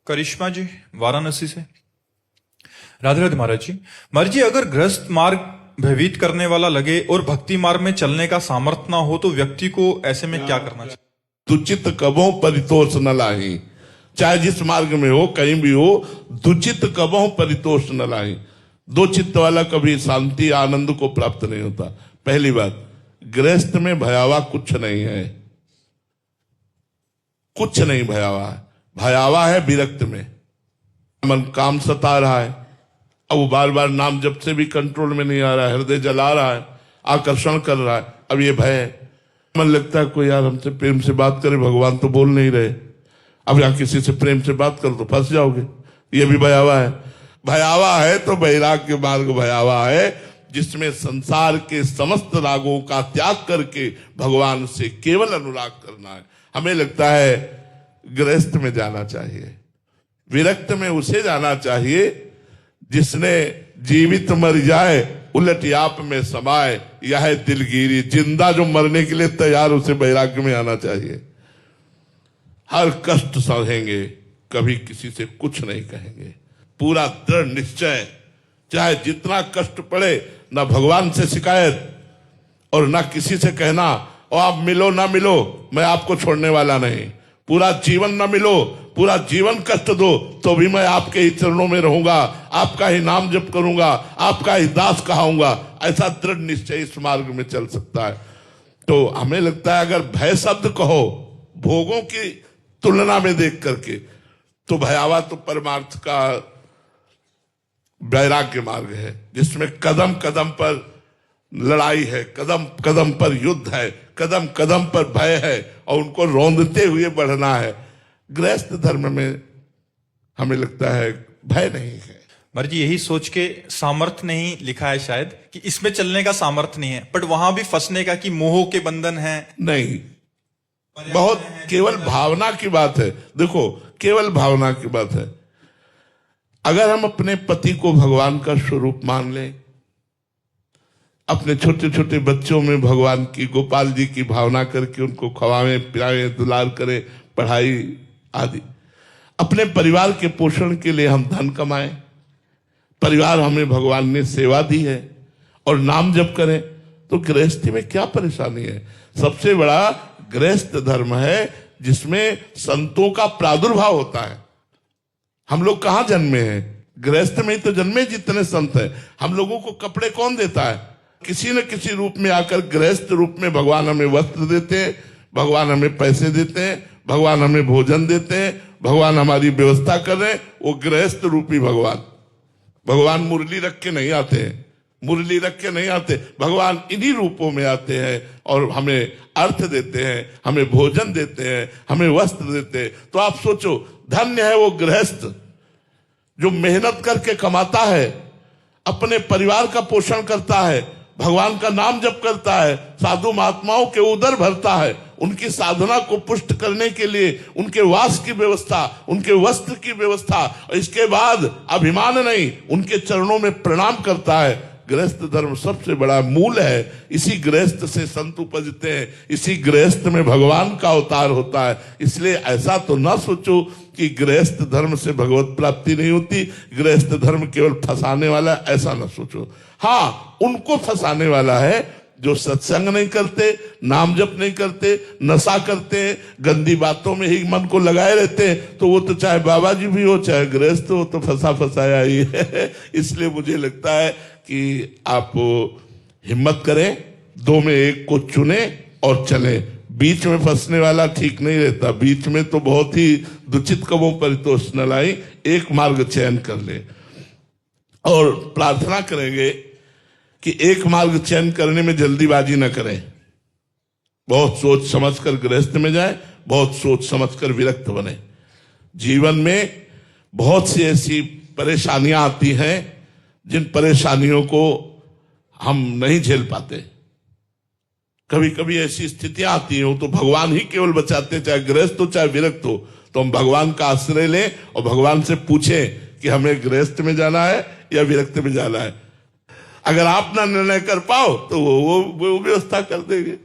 करिश्मा जी वाराणसी से। राधे राधे महाराज जी। महाराज जी, अगर गृहस्थ मार्ग भयभीत करने वाला लगे और भक्ति मार्ग में चलने का सामर्थ्य ना हो तो व्यक्ति को ऐसे में क्या करना चाहिए? दुचित कबों परितोष न लाही, चाहे जिस मार्ग में हो कहीं भी हो, दुचित कबों परितोष न लाही। दो चित्त वाला कभी शांति आनंद को प्राप्त नहीं होता। पहली बात, गृहस्थ में भयावा कुछ नहीं है, कुछ नहीं भयावा है। भयावा है विरक्त में। मन काम सता रहा है, अब वो बार बार नाम जप से भी कंट्रोल में नहीं आ रहा है, हृदय जला रहा है, आकर्षण कर रहा है, अब ये भय है। मन लगता है कोई यार हमसे प्रेम से बात करे, भगवान तो बोल नहीं रहे, अब यहां किसी से प्रेम से बात करो तो फंस जाओगे, ये भी भयावा है। भयावा है तो वैराग्य मार्ग भयावा है, जिसमें संसार के समस्त रागों का त्याग करके भगवान से केवल अनुराग करना है। हमें लगता है गृहस्थ में जाना चाहिए, विरक्त में उसे जाना चाहिए जिसने जीवित मर जाए उलट याप में समाये, यह है दिलगिरी। जिंदा जो मरने के लिए तैयार, उसे वैराग्य में आना चाहिए। हर कष्ट सहेंगे, कभी किसी से कुछ नहीं कहेंगे, पूरा दृढ़ निश्चय, चाहे जितना कष्ट पड़े, ना भगवान से शिकायत और ना किसी से कहना और आप मिलो ना मिलो, मैं आपको छोड़ने वाला नहीं। पूरा जीवन ना मिलो, पूरा जीवन कष्ट दो तो भी मैं आपके ही चरणों में रहूंगा, आपका ही नाम जप करूंगा, आपका ही दास कहाऊंगा। ऐसा दृढ़ निश्चय इस मार्ग में चल सकता है। तो हमें लगता है अगर भय शब्द कहो भोगों की तुलना में देख करके, तो भयावा तो परमार्थ का वैराग्य मार्ग है, जिसमें कदम कदम पर लड़ाई है, कदम कदम पर युद्ध है, कदम कदम पर भय है और उनको रौंदते हुए बढ़ना है। गृहस्थ धर्म में हमें लगता है भय नहीं है। महाराज जी, यही सोच के सामर्थ्य नहीं लिखा है शायद कि इसमें चलने का सामर्थ्य नहीं है, बट वहां भी फंसने का कि मोह के बंधन है। नहीं, बहुत केवल भावना की बात है। देखो, केवल भावना की बात है। अगर हम अपने पति को भगवान का स्वरूप मान लें, अपने छोटे छोटे बच्चों में भगवान की, गोपाल जी की भावना करके उनको खवाएं पिलाएं, दुलार करें, पढ़ाई आदि, अपने परिवार के पोषण के लिए हम धन कमाएं, परिवार हमें भगवान ने सेवा दी है, और नाम जप करें, तो गृहस्थी में क्या परेशानी है? सबसे बड़ा गृहस्थ धर्म है जिसमें संतों का प्रादुर्भाव होता है। हम लोग कहां जन्मे हैं? गृहस्थ में ही तो जन्मे जितने संत हैं। हम लोगों को कपड़े कौन देता है? किसी न किसी रूप में आकर गृहस्थ रूप में भगवान हमें वस्त्र देते हैं, भगवान हमें पैसे देते हैं, भगवान हमें भोजन देते हैं, भगवान हमारी व्यवस्था कर रहे हैं। वो गृहस्थ रूपी भगवान। भगवान मुरली रख के नहीं आते हैं, मुरली रख के नहीं आते, भगवान इन्हीं रूपों में आते हैं और हमें अर्थ देते हैं, हमें भोजन देते हैं, हमें वस्त्र देते हैं। तो आप सोचो, धन्य है वो गृहस्थ जो मेहनत करके कमाता है, अपने परिवार का पोषण करता है, भगवान का नाम जप करता है, साधु महात्माओं के उदर भरता है, उनकी साधना को पुष्ट करने के लिए उनके वास की व्यवस्था, उनके वस्त्र की व्यवस्था, और इसके बाद अभिमान नहीं, उनके चरणों में प्रणाम करता है। गृहस्थ धर्म सबसे बड़ा मूल है। इसी गृहस्थ से संत उपजते हैं, इसी गृहस्थ में भगवान का अवतार होता है। इसलिए ऐसा तो ना सोचो कि गृहस्थ धर्म से भगवत प्राप्ति नहीं होती, गृहस्थ धर्म केवल फंसाने वाला, ऐसा ना सोचो। हाँ, उनको फंसाने वाला है जो सत्संग नहीं करते, नाम जप नहीं करते, नशा करते, गंदी बातों में ही मन को लगाए रहते हैं। तो वो तो चाहे बाबा जी भी हो, चाहे गृहस्थ हो, तो फंसा फंसाया ही है। इसलिए मुझे लगता है कि आप हिम्मत करें, दो में एक को चुने और चलें। बीच में फंसने वाला ठीक नहीं रहता। बीच में तो बहुत ही दुचित कबों परितोष न लाई, एक मार्ग चयन कर ले। और प्रार्थना करेंगे कि एक मार्ग चयन करने में जल्दीबाजी न करें, बहुत सोच समझकर गृहस्थ में जाए, बहुत सोच समझकर विरक्त बने। जीवन में बहुत सी ऐसी परेशानियां आती हैं जिन परेशानियों को हम नहीं झेल पाते। कभी कभी ऐसी स्थितियां आती हो तो भगवान ही केवल बचाते, चाहे गृहस्थ हो चाहे विरक्त हो। तो हम भगवान का आश्रय लें और भगवान से पूछें कि हमें गृहस्थ में जाना है या विरक्त में जाना है। अगर आप ना निर्णय कर पाओ तो वो व्यवस्था कर देंगे।